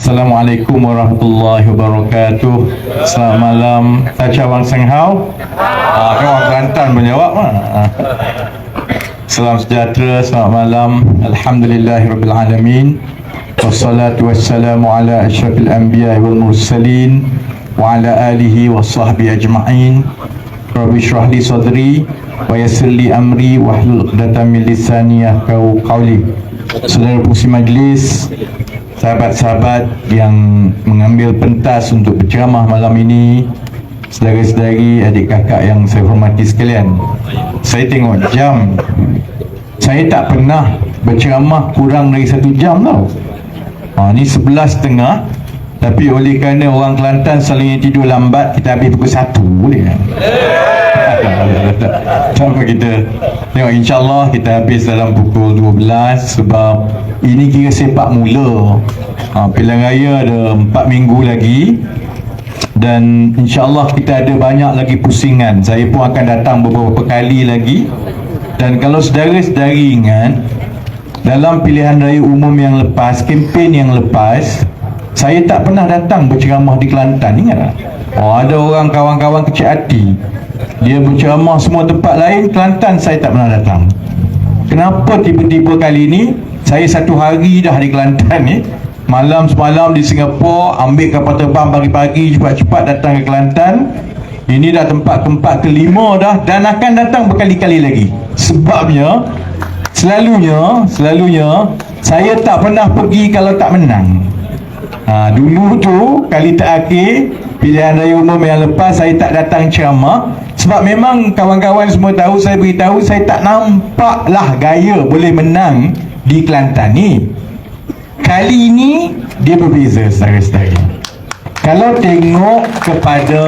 Assalamualaikum warahmatullahi wabarakatuh. Selamat malam. Taca Wang Seng Hao. Kan orang Kelantan menjawab. Salam sejahtera, selamat malam. Alhamdulillahirabbil alamin. Wassalatu wassalamu ala asyrafil anbiya wal mursalin wa ala alihi washabbihi ajma'in. Rabbi shrah li sadri wa yassir li amri wahlul 'uqdatam min lisani yafqahu qawli. Saudara pengurusi majlis, sahabat-sahabat yang mengambil pentas untuk berceramah malam ini, saudara-saudari, adik kakak yang saya hormati sekalian, saya tengok jam, saya tak pernah berceramah kurang dari 1 jam tau. Ni 11.30, tapi oleh kerana orang Kelantan selalunya tidur lambat, kita habis pukul 1 boleh kan? Sampai kita tengok, insyaAllah kita habis dalam pukul 12, sebab ini kira sepak mula. Pilihan raya ada 4 minggu lagi, dan insyaAllah kita ada banyak lagi pusingan. Saya pun akan datang beberapa kali lagi. Dan kalau saudara-saudari ingat, dalam pilihan raya umum yang lepas, kempen yang lepas, saya tak pernah datang berceramah di Kelantan, ingat tak? Ada orang kawan-kawan kecil hati, dia berceramah semua tempat lain, Kelantan saya tak pernah datang. Kenapa tiba-tiba kali ni saya 1 hari dah di Kelantan ni, malam semalam di Singapura, ambil kapal terbang pagi-pagi, cepat-cepat datang ke Kelantan. Ini dah tempat kelima dah, dan akan datang berkali-kali lagi. Sebabnya selalunya saya tak pernah pergi kalau tak menang. Dulu tu kali terakhir pilihan raya umum yang lepas, saya tak datang ceramah sebab memang kawan-kawan semua tahu, saya beritahu saya tak nampaklah gaya boleh menang di Kelantan ni. Kali ini dia berbeza, saudara-saudara. Kalau tengok kepada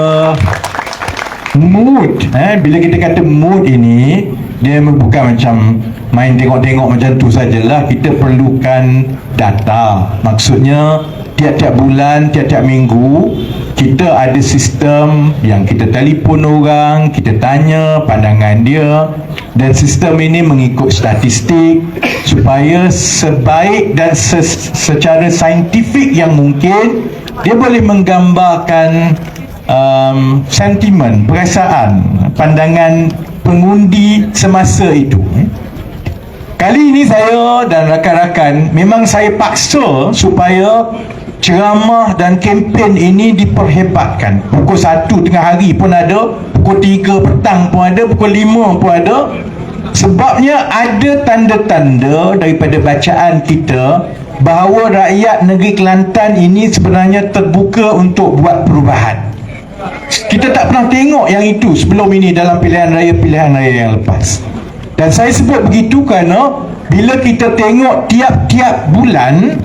mood, bila kita kata mood ini, dia bukan macam main tengok-tengok macam tu sajalah. Kita perlukan data. Maksudnya tiap-tiap bulan, tiap-tiap minggu kita ada sistem yang kita telefon orang, kita tanya pandangan dia, dan sistem ini mengikut statistik supaya sebaik dan secara saintifik yang mungkin dia boleh menggambarkan sentimen, perasaan, pandangan pengundi semasa itu. Kali ini saya dan rakan-rakan memang saya paksa supaya ceramah dan kempen ini diperhebatkan. Pukul 1 tengah hari pun ada, pukul 3 petang pun ada, pukul 5 pun ada. Sebabnya ada tanda-tanda daripada bacaan kita bahawa rakyat negeri Kelantan ini sebenarnya terbuka untuk buat perubahan. Kita tak pernah tengok yang itu sebelum ini dalam pilihan raya yang lepas. Dan saya sebut begitu kerana bila kita tengok tiap-tiap bulan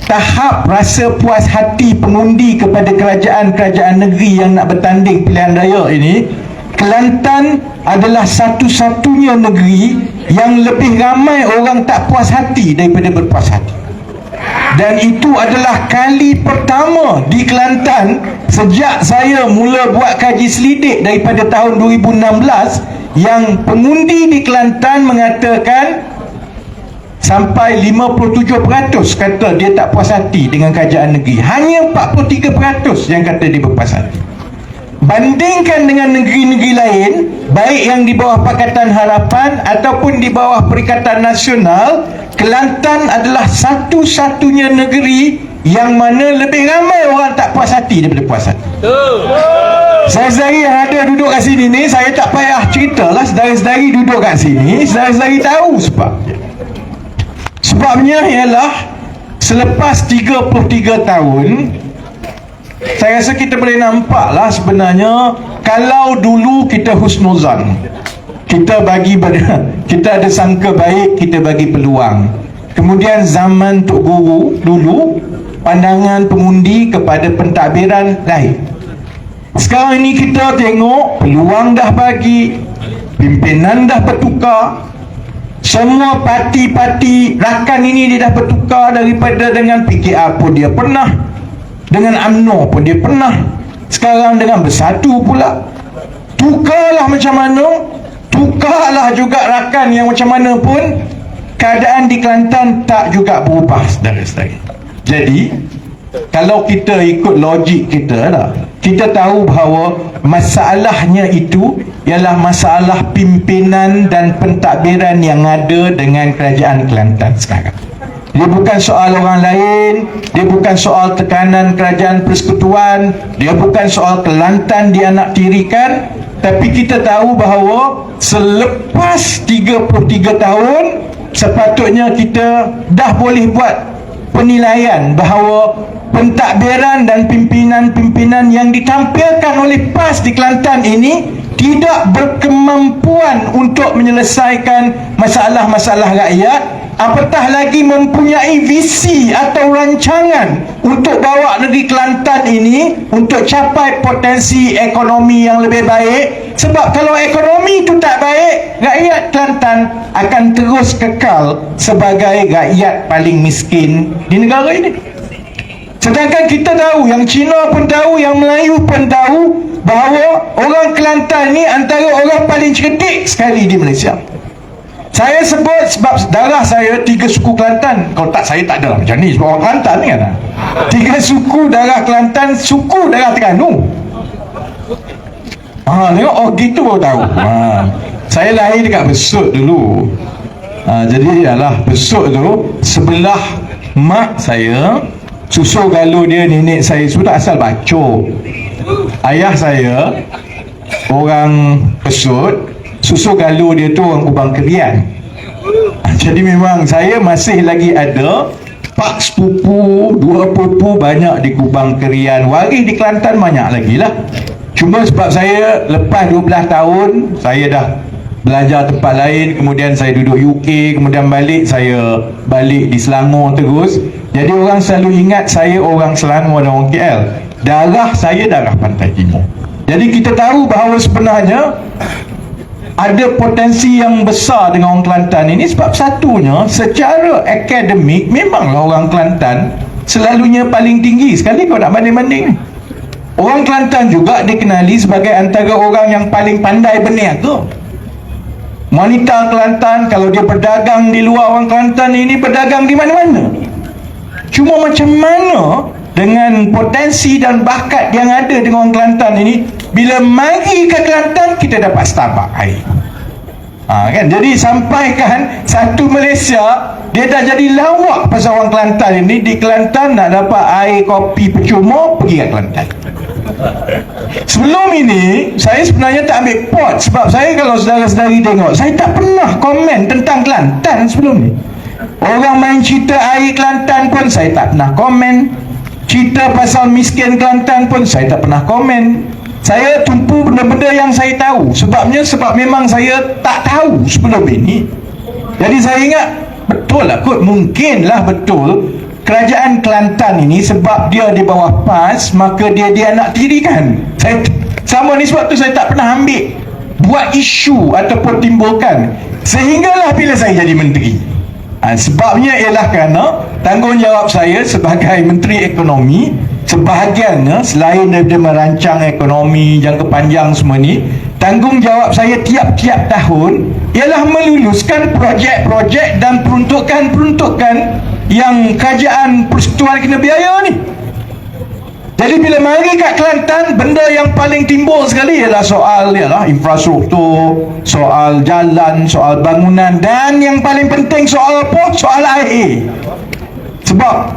tahap rasa puas hati pengundi kepada kerajaan-kerajaan negeri yang nak bertanding pilihan raya ini, Kelantan adalah satu-satunya negeri yang lebih ramai orang tak puas hati daripada berpuas hati. Dan itu adalah kali pertama di Kelantan sejak saya mula buat kaji selidik daripada tahun 2016 yang pengundi di Kelantan mengatakan sampai 57% kata dia tak puas hati dengan kerajaan negeri. Hanya 43% yang kata dia berpuas hati. Bandingkan dengan negeri-negeri lain, baik yang di bawah Pakatan Harapan ataupun di bawah Perikatan Nasional, Kelantan adalah satu-satunya negeri yang mana lebih ramai orang tak puas hati daripada puas hati. Saudara-saudari yang ada duduk kat sini ni, saya tak payah ceritalah. Saudara-saudari duduk kat sini, saudara-saudari tahu sebabnya. Sebabnya ialah selepas 33 tahun, saya rasa kita boleh nampaklah sebenarnya kalau dulu kita husnuzan, kita ada sangka baik, kita bagi peluang. Kemudian zaman Tok Guru dulu, pandangan pengundi kepada pentadbiran lain. Sekarang ini kita tengok peluang dah bagi, pimpinan dah bertukar, semua parti-parti rakan ini dia dah bertukar. Daripada dengan PKR pun dia pernah, dengan UMNO pun dia pernah, sekarang dengan Bersatu pula. Tukarlah macam mana, tukarlah juga rakan yang macam mana pun, keadaan di Kelantan tak juga berubah, saudara-saudari. Jadi Kalau kita ikut logik kita lah, kita tahu bahawa masalahnya itu ialah masalah pimpinan dan pentadbiran yang ada dengan kerajaan Kelantan sekarang. Dia bukan soal orang lain, dia bukan soal tekanan kerajaan persekutuan, dia bukan soal Kelantan dianaktirikan, tapi kita tahu bahawa selepas 33 tahun sepatutnya kita dah boleh buat penilaian bahawa pentadbiran dan pimpinan-pimpinan yang ditampilkan oleh PAS di Kelantan ini tidak berkemampuan untuk menyelesaikan masalah-masalah rakyat, apatah lagi mempunyai visi atau rancangan untuk bawa negeri Kelantan ini untuk capai potensi ekonomi yang lebih baik. Sebab kalau ekonomi itu tak baik, rakyat Kelantan akan terus kekal sebagai rakyat paling miskin di negara ini. Sedangkan kita tahu, yang Cina pun tahu, yang Melayu pun tahu bahawa orang Kelantan ni antara orang paling cerdik sekali di Malaysia. Saya sebut sebab darah saya 3 suku Kelantan. Kalau tak, saya tak ada macam ni sebab orang Kelantan ni kan. 3 suku darah Kelantan, suku darah Terengganu. Tengok, oh gitu baru tahu. Saya lahir dekat Besut dulu. Jadi ialah Besut tu sebelah mak saya, susu galuh dia nenek saya sudah asal Bacok. Ayah saya orang Besut, susu galuh dia tu orang Kubang Kerian. Jadi memang saya masih lagi ada pak sepupu, 2 pupu banyak di Kubang Kerian. Waris di Kelantan banyak lagi lah. Cuma sebab saya lepas 12 tahun saya dah belajar tempat lain, kemudian saya duduk UK, kemudian saya balik di Selangor terus. Jadi orang selalu ingat saya orang Selangor dan orang KL. Darah saya darah Pantai Timur. Jadi kita tahu bahawa sebenarnya ada potensi yang besar dengan orang Kelantan ini. Sebab satunya, secara akademik memanglah orang Kelantan selalunya paling tinggi sekali kalau nak banding-banding. Orang Kelantan juga dikenali sebagai antara orang yang paling pandai berniaga. Wanita Kelantan kalau dia berdagang di luar, orang Kelantan ini berdagang di mana-mana. Cuma macam mana dengan potensi dan bakat yang ada dengan orang Kelantan ini, bila mari ke Kelantan kita dapat Starbucks air. Kan? Jadi sampaikan satu Malaysia dia dah jadi lawak pasal orang Kelantan ini. Di Kelantan nak dapat air kopi percuma, pergi ke Kelantan. Sebelum ini saya sebenarnya tak ambil pot, sebab saya kalau saudara-saudari tengok, saya tak pernah komen tentang Kelantan sebelum ni. Orang main cerita air Kelantan pun saya tak pernah komen. Cerita pasal miskin Kelantan pun saya tak pernah komen. Saya tumpu benda-benda yang saya tahu. Sebab memang saya tak tahu sebelum ini. Jadi saya ingat, betul lah kot, mungkinlah betul kerajaan Kelantan ini sebab dia di bawah PAS, maka dia dianaktirikan. Saya sama ni sebab tu saya tak pernah ambil buat isu ataupun timbulkan, sehinggalah bila saya jadi menteri. Sebabnya ialah kerana tanggungjawab saya sebagai Menteri Ekonomi, sebahagiannya selain daripada merancang ekonomi jangka panjang semua ni, tanggungjawab saya tiap-tiap tahun ialah meluluskan projek-projek dan peruntukan-peruntukan yang kerajaan persekutuan kena biaya ni. Jadi bila mari kat Kelantan, benda yang paling timbul sekali ialah soal infrastruktur, soal jalan, soal bangunan, dan yang paling penting soal apa? Soal air. Sebab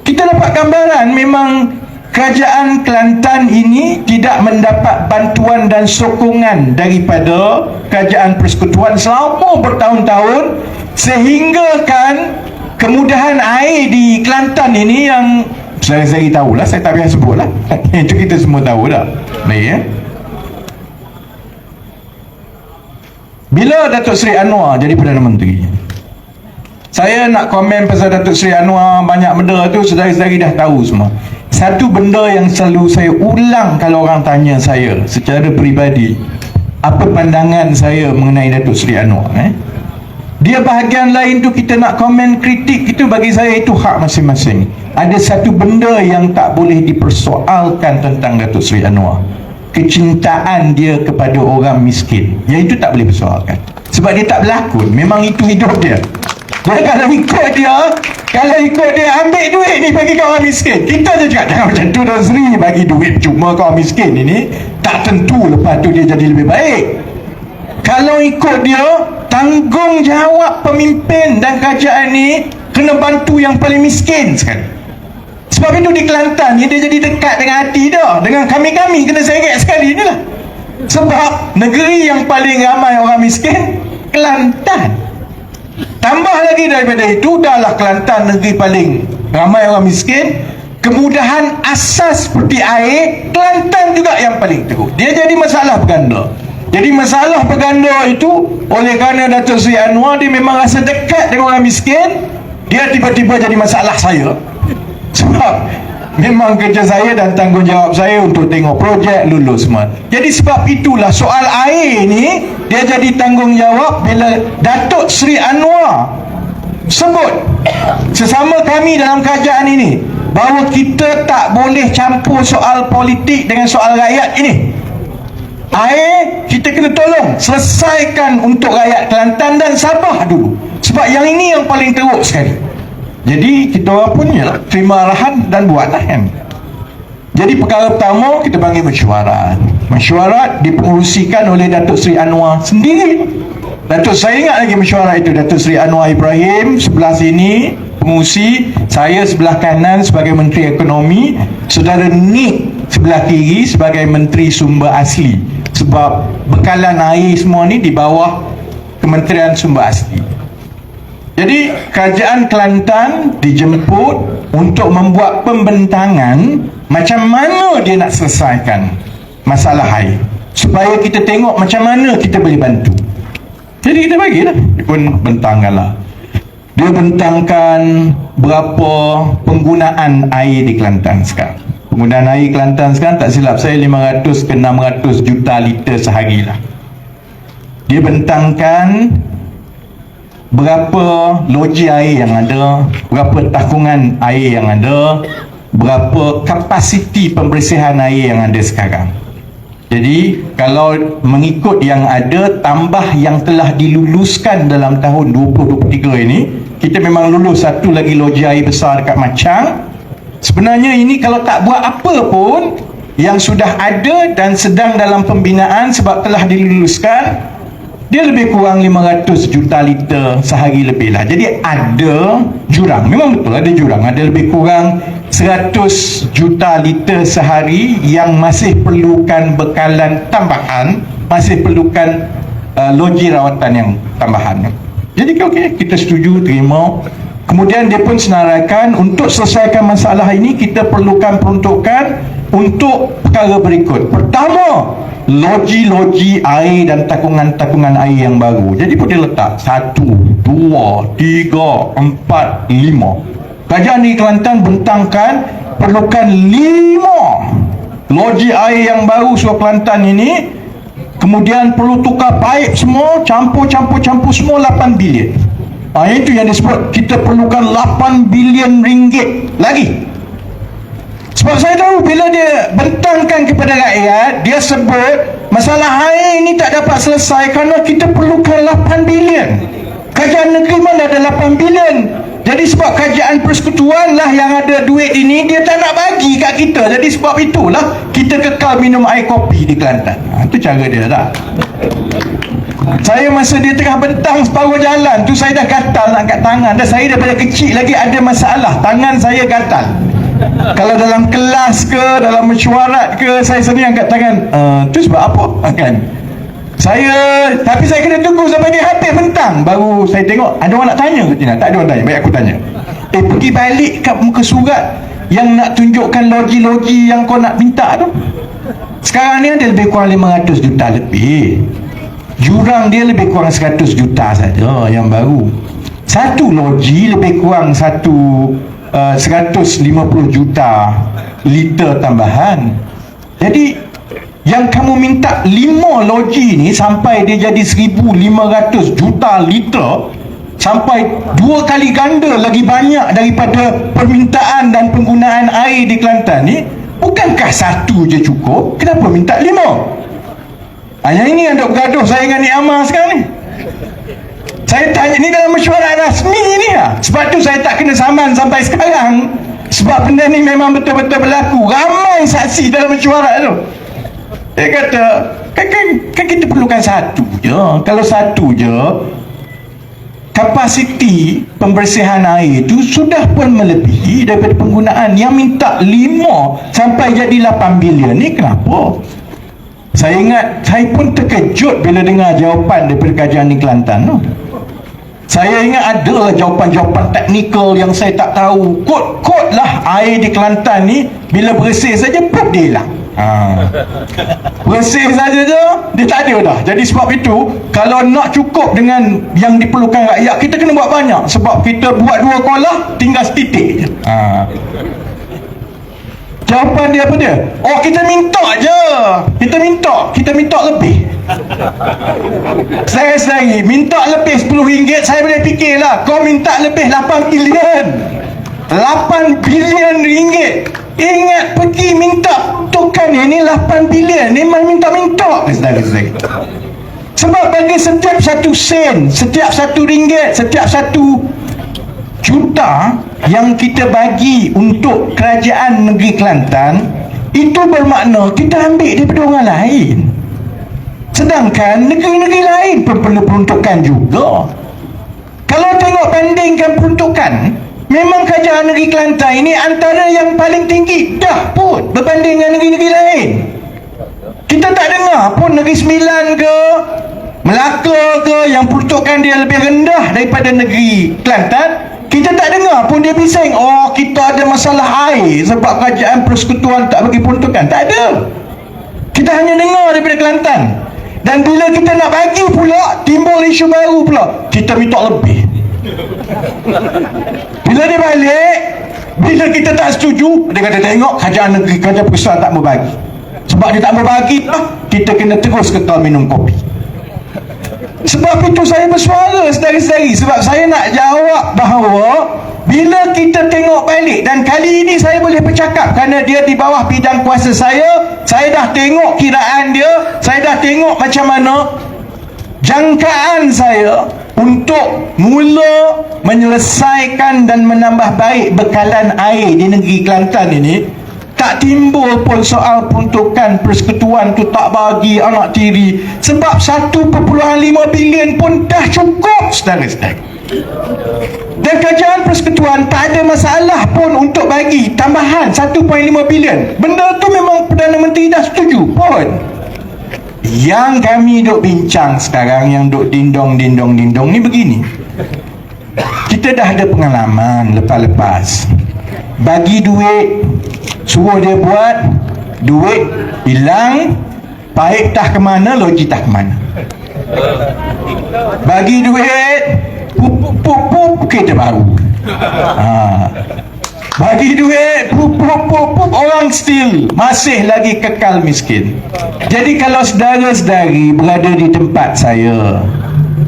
kita dapat gambaran memang kerajaan Kelantan ini tidak mendapat bantuan dan sokongan daripada kerajaan persekutuan selama bertahun-tahun, sehingga kan kemudahan air di Kelantan ini yang saya tahulah, saya tak payah sebut lah. Itu kita semua tahu dah. Baik ya. Bila Datuk Seri Anwar jadi Perdana Menteri, saya nak komen pasal Datuk Seri Anwar banyak benda tu, saudara-saudari dah tahu semua. Satu benda yang selalu saya ulang kalau orang tanya saya secara peribadi, apa pandangan saya mengenai Datuk Seri Anwar, dia bahagian lain tu kita nak komen, kritik itu, bagi saya itu hak masing-masing. Ada satu benda yang tak boleh dipersoalkan tentang Datuk Seri Anwar, kecintaan dia kepada orang miskin. Yang itu tak boleh dipersoalkan, sebab dia tak berlakon, memang itu hidup dia. Jadi kalau ikut dia ambil duit ni bagi kaum miskin. Kita je cakap jangan macam tu dah, Sri bagi duit cuma kaum miskin ini tak tentu lepas tu dia jadi lebih baik. Kalau ikut dia, tanggungjawab pemimpin dan kerajaan ni kena bantu yang paling miskin sekali. Sebab itu di Kelantan ni dia jadi dekat dengan hati dah. Dengan kami-kami kena seret sekali ni lah. Sebab negeri yang paling ramai orang miskin, Kelantan. Tambah lagi daripada itu, dahlah Kelantan negeri paling ramai orang miskin, kemudahan asas seperti air, Kelantan juga yang paling teruk. Dia jadi masalah berganda. Jadi masalah berganda itu oleh kerana Datuk Seri Anwar dia memang rasa dekat dengan orang miskin, dia tiba-tiba jadi masalah saya. Sebab memang kerja saya dan tanggungjawab saya untuk tengok projek lulus semua. Jadi sebab itulah soal air ni dia jadi tanggungjawab bila Datuk Seri Anwar sebut sesama kami dalam kerajaan ini bahawa kita tak boleh campur soal politik dengan soal rakyat ini. Air kita kena tolong selesaikan untuk rakyat Kelantan dan Sabah dulu, sebab yang ini yang paling teruk sekali. Jadi kita orang pun yalah, terima arahan dan buatlah kan. Jadi perkara pertama kita panggil mesyuarat. Mesyuarat dipengerusikan oleh Datuk Seri Anwar sendiri. Datuk, saya ingat lagi mesyuarat itu, Datuk Seri Anwar Ibrahim sebelah sini pengurusi, saya sebelah kanan sebagai Menteri Ekonomi, Saudara Nick sebelah kiri sebagai Menteri Sumber Asli. Sebab bekalan air semua ni di bawah Kementerian Sumber Asli. Jadi kerajaan Kelantan dijemput untuk membuat pembentangan macam mana dia nak selesaikan masalah air, supaya kita tengok macam mana kita boleh bantu. Jadi kita bagilah, dia pun bentangkanlah. Dia bentangkan berapa penggunaan air di Kelantan sekarang. Penggunaan air Kelantan sekarang tak silap saya 500 ke 600 juta liter sehari lah. Dia bentangkan berapa loji air yang ada, berapa takungan air yang ada, berapa kapasiti pembersihan air yang ada sekarang. Jadi kalau mengikut yang ada tambah yang telah diluluskan dalam tahun 2023 ini, kita memang lulus satu lagi loji air besar dekat Machang. Sebenarnya ini kalau tak buat apa pun, yang sudah ada dan sedang dalam pembinaan sebab telah diluluskan, dia lebih kurang 500 juta liter sehari lebih lah. Jadi ada jurang, memang betul ada jurang, ada lebih kurang 100 juta liter sehari yang masih perlukan bekalan tambahan, masih perlukan loji rawatan yang tambahan. Jadi okey, kita setuju, terima. Kemudian dia pun senaraikan untuk selesaikan masalah ini kita perlukan peruntukan untuk perkara berikut. Pertama, loji-loji air dan takungan-takungan air yang baru. Jadi pun dia letak 1, 2, 3, 4, 5. Kerajaan di Kelantan bentangkan perlukan 5 loji air yang baru Surat Kelantan ini. Kemudian perlu tukar paip semua, campur semua 8 bilion. Itu yang disebut kita perlukan 8 bilion ringgit lagi. Sebab saya tahu bila dia bentangkan kepada rakyat, dia sebut masalah air ini tak dapat selesai kerana kita perlukan 8 bilion. Kerajaan negeri mana ada 8 bilion? Jadi sebab kerajaan persekutuan lah yang ada duit ini, dia tak nak bagi kat kita. Jadi sebab itulah kita kekal minum air kopi di Kelantan. Itu cara dia tak? Saya masa dia tengah bentang separuh jalan tu, saya dah gatal nak angkat tangan. Dan saya daripada kecil lagi ada masalah, tangan saya gatal. Kalau dalam kelas ke, dalam mesyuarat ke, saya sendiri angkat tangan. Tu sebab apa? Kan? Tapi saya kena tunggu sampai dia habis bentang, baru saya tengok ada orang nak tanya ke tidak. Tak ada orang tanya, baik aku tanya. Pergi balik kat muka surat yang nak tunjukkan loji-loji yang kau nak minta tu. Sekarang ni ada lebih kurang 500 juta lebih. Jurang dia lebih kurang 100 juta saja yang baru. Satu loji lebih kurang 150 juta liter tambahan. Jadi yang kamu minta 5 loji ni sampai dia jadi 1,500 juta liter, sampai 2 kali ganda lagi banyak daripada permintaan dan penggunaan air di Kelantan ni. Bukankah satu je cukup? Kenapa minta 5? Yang ini yang dok gaduh saya dengan Nik Amar sekarang ni. Saya tanya, ni dalam mesyuarat rasmi ni lah. Sebab tu saya tak kena saman sampai sekarang. Sebab benda ni memang betul-betul berlaku. Ramai saksi dalam mesyuarat tu. Dia kata, kan kita perlukan satu je. Kalau satu je, kapasiti pembersihan air tu sudah pun melebihi daripada penggunaan. Yang minta 5 sampai jadi 8 bilion ni kenapa? Saya ingat, saya pun terkejut bila dengar jawapan daripada Kerajaan Negeri Kelantan tu. Saya ingat ada jawapan-jawapan teknikal yang saya tak tahu. Kod-kod lah air di Kelantan ni bila bersih saja pun dia hilang. Bersih saja je dia tak ada dah. Jadi sebab itu, kalau nak cukup dengan yang diperlukan rakyat, kita kena buat banyak. Sebab kita buat 2 kolah tinggal setitik je. Jawapan dia apa dia? Oh, kita minta je. Kita minta lebih. Saya sendiri minta lebih RM10, saya boleh fikirlah. Kau minta lebih 8 bilion. 8 bilion ringgit. Ingat, pergi minta tukan ini 8 bilion. Ni memang minta-minta. Saudara-saudara. Sebab bagi setiap 1 sen, setiap RM1, setiap 1 juta yang kita bagi untuk Kerajaan Negeri Kelantan, itu bermakna kita ambil daripada orang lain. Sedangkan negeri-negeri lain pun perlu peruntukan juga. Kalau tengok bandingkan peruntukan, memang Kerajaan Negeri Kelantan ini antara yang paling tinggi dah pun berbanding dengan negeri-negeri lain. Kita tak dengar pun Negeri Sembilan ke Melaka ke yang peruntukan dia lebih rendah daripada negeri Kelantan. Kita tak dengar pun dia bising, oh kita ada masalah air sebab Kerajaan Persekutuan tak bagi peruntukan. Tak ada. Kita hanya dengar daripada Kelantan. Dan bila kita nak bagi pula, timbul isu baru pula, kita minta lebih. Bila dia balik, bila kita tak setuju, dia kata tengok Kerajaan Negeri, Kerajaan Persekutuan tak mau bagi. Sebab dia tak mau bagi, kita kena terus kekal minum kopi. Sebab itu saya bersuara, saudara-saudari. Sebab saya nak jawab bahawa bila kita tengok balik, dan kali ini saya boleh bercakap kerana dia di bawah bidang kuasa saya dah tengok kiraan dia, saya dah tengok macam mana jangkaan saya untuk mula menyelesaikan dan menambah baik bekalan air di negeri Kelantan ini. Tak timbul pun soal peruntukan persekutuan tu tak bagi anak tiri. Sebab 1.5 bilion pun dah cukup, saudara-saudara. Dan Kerajaan Persekutuan tak ada masalah pun untuk bagi tambahan 1.5 bilion. Benda tu memang Perdana Menteri dah setuju pun. Yang kami duk bincang sekarang, yang duk dindong ni begini. Kita dah ada pengalaman lepas-lepas. Bagi duit, suruh dia buat, duit hilang, paip tah ke mana, logi tah ke mana. Bagi duit, pup, kereta baru. Bagi duit, pup, orang still masih lagi kekal miskin. Jadi kalau saudara-saudari berada di tempat saya,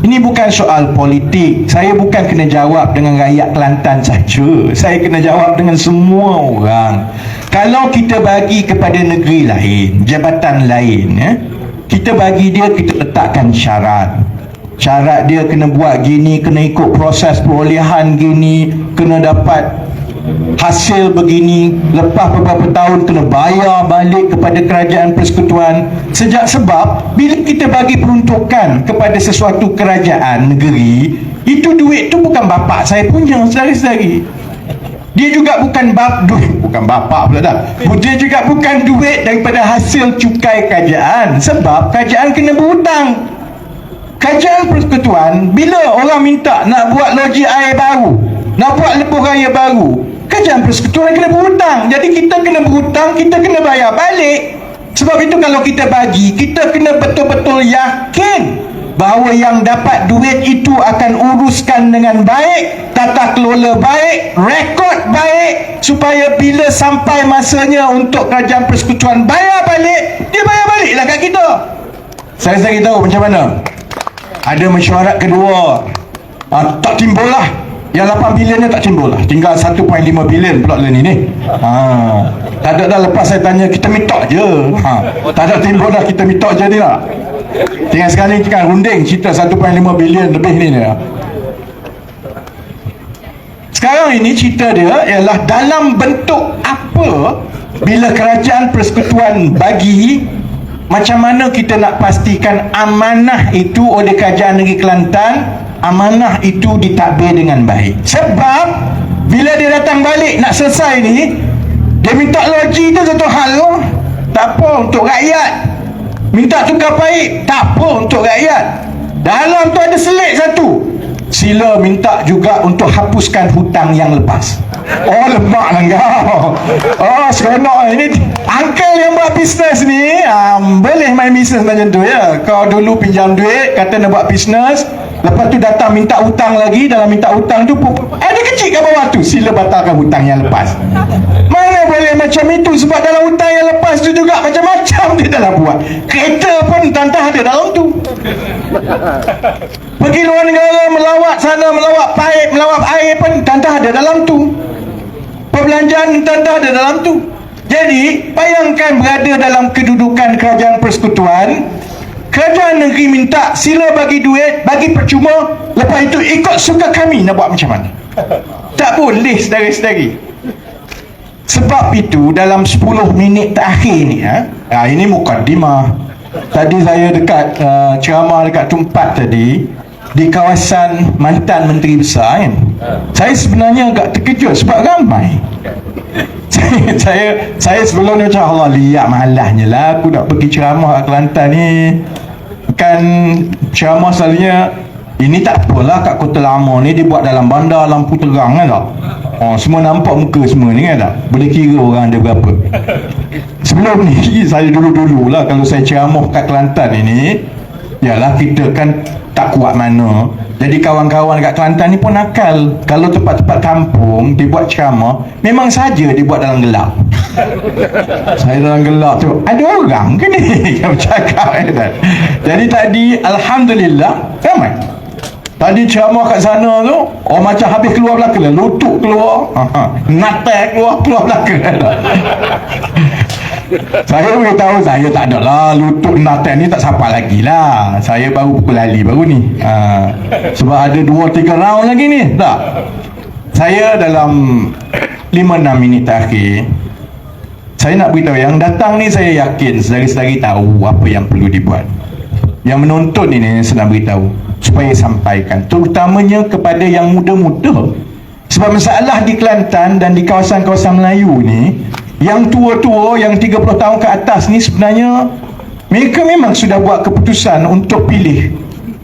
ini bukan soal politik. Saya bukan kena jawab dengan rakyat Kelantan saja. Saya kena jawab dengan semua orang. Kalau kita bagi kepada negeri lain, jabatan lain, kita bagi dia, kita letakkan syarat. Syarat dia kena buat gini, kena ikut proses perolehan gini, kena dapat hasil begini, lepas beberapa tahun kena bayar balik kepada Kerajaan Persekutuan. Sebab bila kita bagi peruntukan kepada sesuatu kerajaan negeri, itu duit tu bukan bapak saya punya, saudara-saudari. Dia juga bukan bapak pula dah. Dia juga bukan duit daripada hasil cukai kerajaan. Sebab kerajaan kena berhutang. Kerajaan Persekutuan, bila orang minta nak buat loji air baru, nak buat lebuh raya baru, Kerajaan Persekutuan kena berhutang. Jadi kita kena berhutang, kita kena bayar balik. Sebab itu kalau kita bagi, kita kena betul-betul yakin bahawa yang dapat duit itu akan uruskan dengan baik, tata kelola baik, rekod baik, supaya bila sampai masanya untuk Kerajaan Persekutuan bayar balik, dia bayar baliklah kat kita. Saya tahu macam mana. Ada mesyuarat kedua, tak timbul lah. Yang 8 bilion ni tak timbul lah. Tinggal 1.5 bilion pula ni ni. Tak ada dah, lepas saya tanya, kita minta je. Tak ada timbul dah, kita minta je ni lah. Tinggal sekali kan runding cerita 1.5 bilion lebih ni lah. Sekarang ini cerita dia ialah dalam bentuk apa bila kerajaan persekutuan bagi, macam mana kita nak pastikan amanah itu oleh Kerajaan Negeri Kelantan, amanah itu ditadbir dengan baik. Sebab bila dia datang balik nak selesai ni, dia minta loji tu satu hal tu, tak apa untuk rakyat. Minta tukar paip, tak apa untuk rakyat. Dalam tu ada selit satu, sila minta juga untuk hapuskan hutang yang lepas. Oh, lemak lah kau. Oh, seronok ini. Uncle yang buat bisnes ni boleh main bisnes macam tu ya. Kau dulu pinjam duit, kata nak buat bisnes, lepas tu datang minta hutang lagi. Dalam minta hutang tu ada kecil kat bawah tu, sila batalkan hutang yang lepas. Mana boleh macam itu, sebab dalam hutang yang lepas tu juga macam-macam dia dah buat. Kereta pun tantah ada dalam tu. Pergi luar negara, melawat sana, melawat paip, melawat air pun tantah ada dalam tu. Perbelanjaan tantah ada dalam tu. Jadi bayangkan berada dalam kedudukan kerajaan persekutuan, kerajaan negeri minta sila bagi duit, bagi percuma, lepas itu ikut suka kami nak buat macam mana. Tak boleh saudara-saudari. Sebab itu dalam 10 minit terakhir ni ini mukaddimah. Tadi saya dekat ceramah dekat tempat tadi di kawasan mantan Menteri Besar kan. Saya sebenarnya agak terkejut sebab ramai. Saya sebelum ni macam Allah, lihat malahnya lah aku nak pergi ceramah kat Kelantan ni. Kan ceramah selalunya ini tak apalah, kat Kota Lama ni dibuat dalam bandar, lampu terang kan tak. Semua nampak muka semua ni kan tak. Boleh kira orang ada berapa. Sebelum ni saya dulu-dulu lah kalau saya ceramah kat Kelantan ini, yalah kita kan tak kuat mana. Jadi kawan-kawan kat Kelantan ni pun nakal. Kalau tempat-tempat kampung dibuat ceramah, memang saja dibuat dalam gelap. Saya dalam gelap tu, ada orang ke ni yang bercakap kan? Jadi tadi alhamdulillah ramai. Tadi ceramah kat sana tu, macam habis keluar belakang lah, lutut keluar, natai keluar belakang. Saya beritahu saya tak ada lah lutut natai ni, tak siapa lagi lah. Saya baru pukul lali baru ni. Sebab ada 2-3 round lagi ni. Tak. Saya dalam 5-6 minit terakhir, saya nak beritahu yang datang ni, saya yakin sedari-sedari tahu apa yang perlu dibuat. Yang menonton ini saya nak beritahu supaya sampaikan, terutamanya kepada yang muda-muda. Sebab masalah di Kelantan dan di kawasan-kawasan Melayu ni, yang tua-tua, yang 30 tahun ke atas ni, sebenarnya mereka memang sudah buat keputusan untuk pilih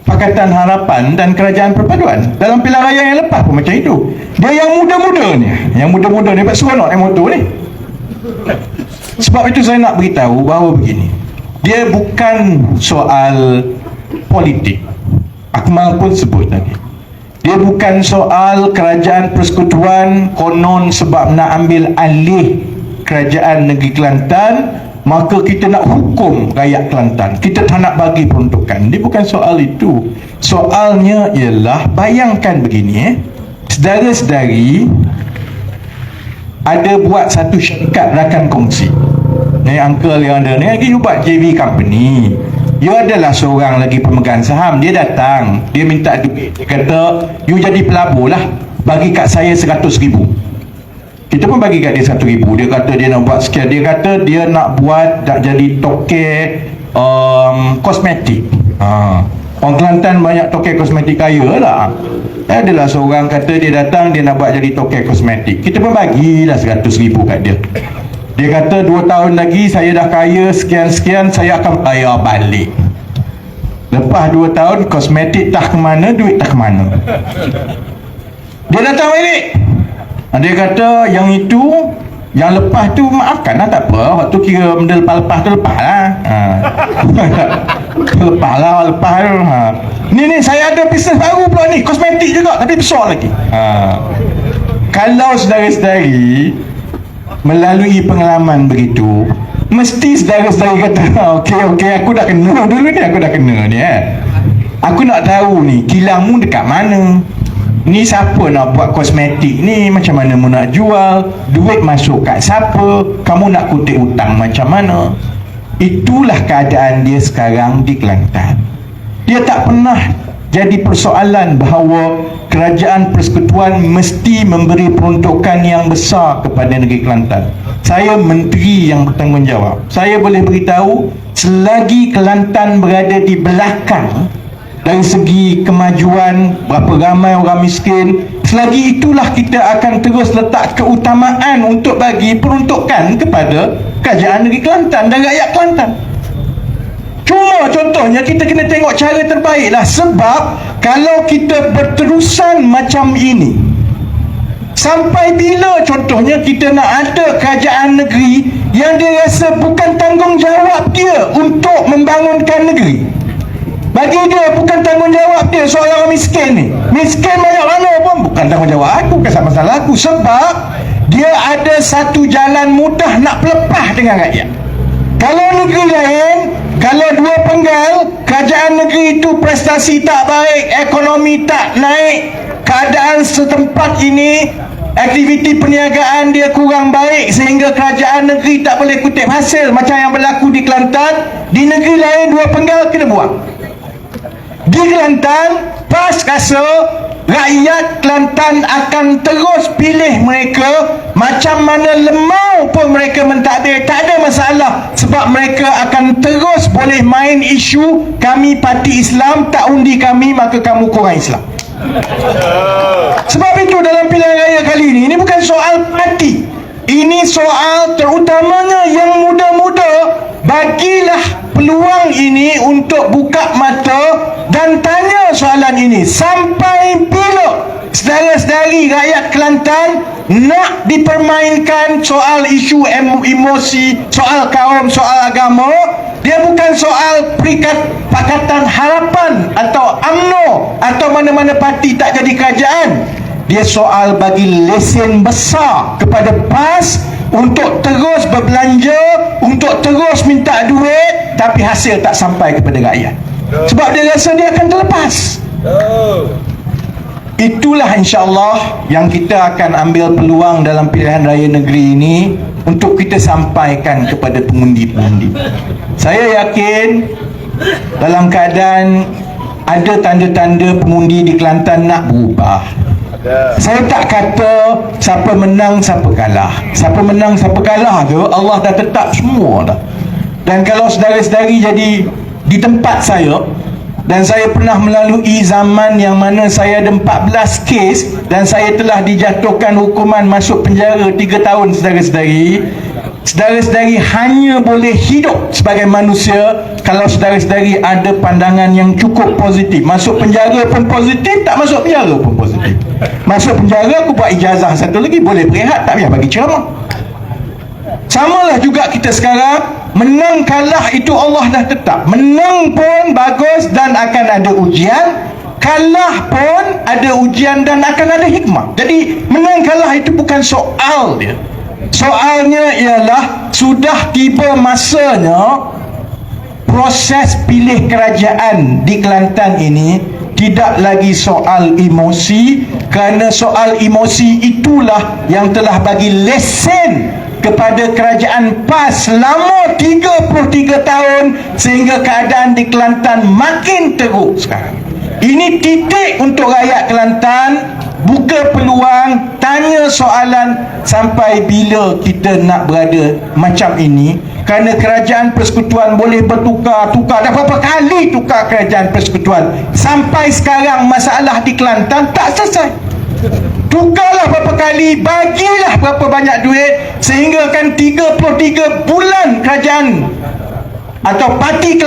Pakatan Harapan dan Kerajaan Perpaduan. Dalam pilihan raya yang lepas pun macam itu. Dia yang muda-muda ni, dapat seronok naik motor ni. Sebab itu saya nak beritahu bahawa begini, dia bukan soal politik. Akmal pun sebut tadi, dia bukan soal kerajaan persekutuan konon sebab nak ambil alih Kerajaan Negeri Kelantan, maka kita nak hukum rakyat Kelantan, kita tak nak bagi peruntukan. Dia bukan soal itu. Soalnya ialah, bayangkan begini, saudara-saudari ada buat satu syarikat rakan kongsi. Ni uncle yang ada ni lagi buat JV company. Dia adalah seorang lagi pemegang saham. Dia datang, dia minta duit. Dia kata, you jadi pelabur lah, bagi kat saya 100,000. Kita pun bagi kat dia 100,000. Dia kata dia nak buat sekian. Dia kata dia nak buat, nak jadi tokek kosmetik. Orang Kelantan banyak tokek kosmetik kaya lah. Adalah seorang kata dia datang, dia nak buat jadi tokek kosmetik. Kita pun bagilah 100,000 kat dia. Dia kata 2 tahun lagi saya dah kaya sekian-sekian, saya akan bayar balik. Lepas 2 tahun kosmetik tak ke mana, duit tak ke mana. Dia datang balik. Dia kata yang itu, yang lepas tu maafkan lah, tak apa. Waktu kira benda lepas-lepas tu lepas lah. Lepas tu. Ni saya ada bisnes baru pula ni, kosmetik juga tapi besar lagi. Kalau saudara-saudari melalui pengalaman begitu, mesti saudara-saudara kata, okey, aku dah kena dulu ni, aku dah kena ni. Aku nak tahu ni kilangmu dekat mana. Ni siapa nak buat kosmetik ni, macam mana mu nak jual, duit masuk kat siapa, kamu nak kutip hutang macam mana. Itulah keadaan dia sekarang di Kelantan. Dia tak pernah jadi persoalan bahawa kerajaan persekutuan mesti memberi peruntukan yang besar kepada negeri Kelantan. Saya menteri yang bertanggungjawab, saya boleh beritahu, selagi Kelantan berada di belakang dari segi kemajuan, berapa ramai orang miskin, selagi itulah kita akan terus letak keutamaan untuk bagi peruntukan kepada kerajaan negeri Kelantan dan rakyat Kelantan. Cuma contohnya kita kena tengok cara terbaik lah. Sebab kalau kita berterusan macam ini, sampai bila contohnya kita nak ada kerajaan negeri yang dia rasa bukan tanggungjawab dia untuk membangunkan negeri. Bagi dia bukan tanggungjawab dia seorang orang miskin ni. Miskin banyak mana pun bukan tanggungjawab aku, bukan masalah aku. Sebab dia ada satu jalan mudah nak pelepah dengan rakyat. Kalau negeri lain, kalau dua penggal, kerajaan negeri itu prestasi tak baik, ekonomi tak naik, keadaan setempat ini, aktiviti perniagaan dia kurang baik sehingga kerajaan negeri tak boleh kutip hasil macam yang berlaku di Kelantan. Di negeri lain dua penggal kena buang. Di Kelantan, PAS rasa rakyat Kelantan akan terus pilih mereka, macam mana lemau pun mereka mentadbir, tak ada masalah, sebab mereka akan terus boleh main isu kami parti Islam, tak undi kami maka kamu kurang Islam. Sebab itu dalam pilihan raya kali ini bukan soal parti, ini soal terutamanya yang muda-muda. Bagilah peluang ini untuk buka mata dan tanya soalan ini. Sampai bila saudara-saudari rakyat Kelantan nak dipermainkan soal isu emosi, soal kaum, soal agama? Dia bukan soal Pakatan Harapan atau UMNO atau mana-mana parti tak jadi kerajaan. Dia soal bagi lesen besar kepada PAS untuk terus berbelanja, untuk terus minta duit, tapi hasil tak sampai kepada rakyat. Sebab dia rasa dia akan terlepas. Itulah insya-Allah yang kita akan ambil peluang dalam pilihan raya negeri ini untuk kita sampaikan kepada pengundi-pengundi. Saya yakin dalam keadaan ada tanda-tanda pengundi di Kelantan nak berubah. Saya tak kata siapa menang siapa kalah. Siapa menang siapa kalah tu Allah dah tetap semua dah. Dan kalau saudara-saudari jadi di tempat saya, dan saya pernah melalui zaman yang mana saya ada 14 kes dan saya telah dijatuhkan hukuman masuk penjara 3 tahun, saudara-saudari hanya boleh hidup sebagai manusia kalau saudara-saudari ada pandangan yang cukup positif. Masuk penjara pun positif, tak masuk penjara pun positif. Masuk penjara aku buat ijazah satu lagi, boleh berehat, tak payah bagi ceramah. Samalah juga kita sekarang, menang kalah itu Allah dah tetap. Menang pun bagus dan akan ada ujian, kalah pun ada ujian dan akan ada hikmah. Jadi menang kalah itu bukan soal dia. Soalnya ialah sudah tiba masanya proses pilih kerajaan di Kelantan ini tidak lagi soal emosi, kerana soal emosi itulah yang telah bagi lesen kepada kerajaan PAS selama 33 tahun sehingga keadaan di Kelantan makin teruk sekarang. Ini titik untuk rakyat Kelantan. Buka peluang, tanya soalan, sampai bila kita nak berada macam ini. Kerana kerajaan persekutuan boleh bertukar-tukar. Dah berapa kali tukar kerajaan persekutuan, sampai sekarang masalah di Kelantan tak selesai. Tukarlah berapa kali, bagilah berapa banyak duit, sehingga kan 33 bulan kerajaan atau parti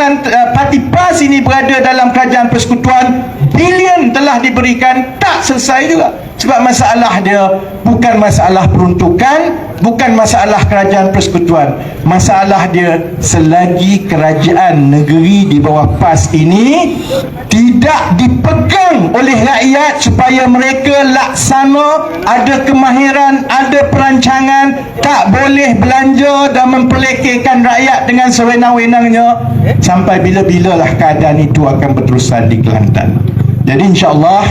PAS ini berada dalam kerajaan persekutuan, bilion telah diberikan, tak selesai juga. Sebab masalah dia bukan masalah peruntukan, bukan masalah kerajaan persekutuan. Masalah dia selagi kerajaan negeri di bawah PAS ini tidak dipegang oleh rakyat supaya mereka laksana, ada kemahiran, ada perancangan, tak boleh belanja dan memperlekehkan rakyat dengan sewenang-wenangnya, sampai bila-bilalah keadaan itu akan berterusan di Kelantan. Jadi insya-Allah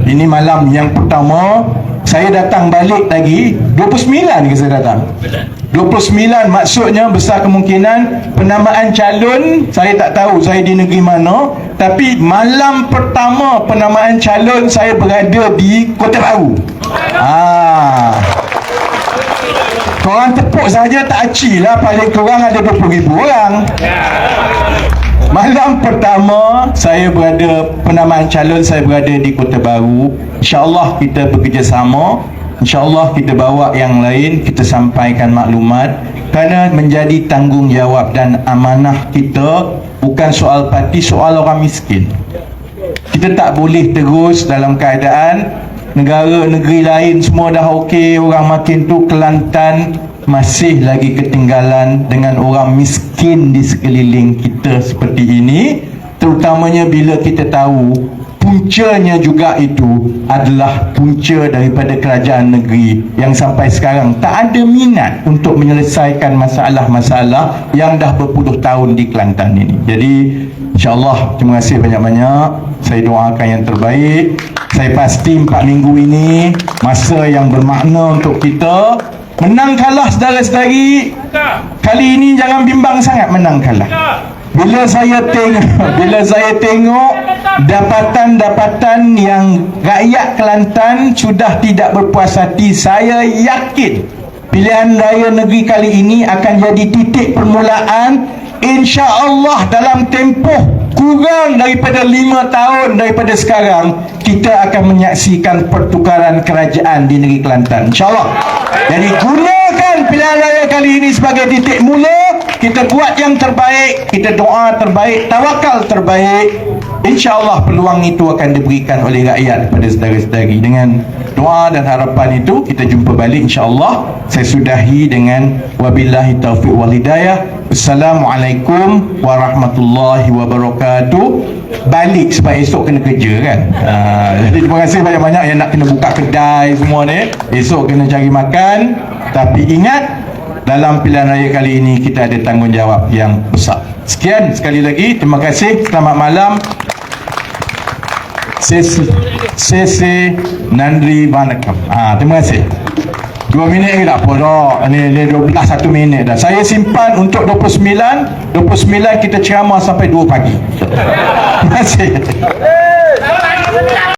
Ini malam yang pertama. Saya datang balik lagi 29 ke saya datang. 29 maksudnya besar kemungkinan penamaan calon saya tak tahu saya di negeri mana, tapi malam pertama penamaan calon saya berada di Kota Baru. Korang tepuk saja tak aci lah, paling kurang ada 20,000 orang. Malam pertama saya berada, penamaan calon saya berada di Kota Baru. InsyaAllah kita bekerjasama, InsyaAllah kita bawa yang lain, kita sampaikan maklumat, kerana menjadi tanggungjawab dan amanah kita. Bukan soal parti, soal orang miskin. Kita tak boleh terus dalam keadaan negara negeri lain semua dah okey, orang makin tu, Kelantan masih lagi ketinggalan dengan orang miskin di sekeliling kita seperti ini. Terutamanya bila kita tahu puncanya juga itu adalah punca daripada kerajaan negeri yang sampai sekarang tak ada minat untuk menyelesaikan masalah-masalah yang dah berpuluh tahun di Kelantan ini. Jadi insyaAllah, terima kasih banyak-banyak. Saya doakan yang terbaik. Saya pasti 4 minggu ini masa yang bermakna untuk kita. Menang kalah saudara-saudari, kali ini jangan bimbang sangat menang kalah. Bila saya tengok dapatan-dapatan yang rakyat Kelantan sudah tidak berpuas hati, saya yakin pilihan raya negeri kali ini akan jadi titik permulaan. InsyaAllah dalam tempoh kurang daripada 5 tahun daripada sekarang, kita akan menyaksikan pertukaran kerajaan di negeri Kelantan, InsyaAllah. Jadi gunakan pilihan raya kali ini sebagai titik mula. Kita buat yang terbaik, kita doa terbaik, tawakal terbaik. InsyaAllah peluang itu akan diberikan oleh rakyat kepada saudara-saudari. Dengan doa dan harapan itu, kita jumpa balik insyaAllah. Saya sudahi dengan wabillahi taufiq wal hidayah. Assalamualaikum warahmatullahi wabarakatuh. Balik sebab esok kena kerja kan. Jadi terima kasih banyak-banyak yang nak kena buka kedai semua ni. Esok kena cari makan. Tapi ingat, dalam pilihan raya kali ini kita ada tanggungjawab yang besar. Sekian sekali lagi, terima kasih, selamat malam. Sese Nandri Vanakam. Terima kasih. 2 minit ke tak apa dah. Ni 12 1 minit dah. Saya simpan untuk 29 kita ceramah sampai 2 pagi. Terima kasih.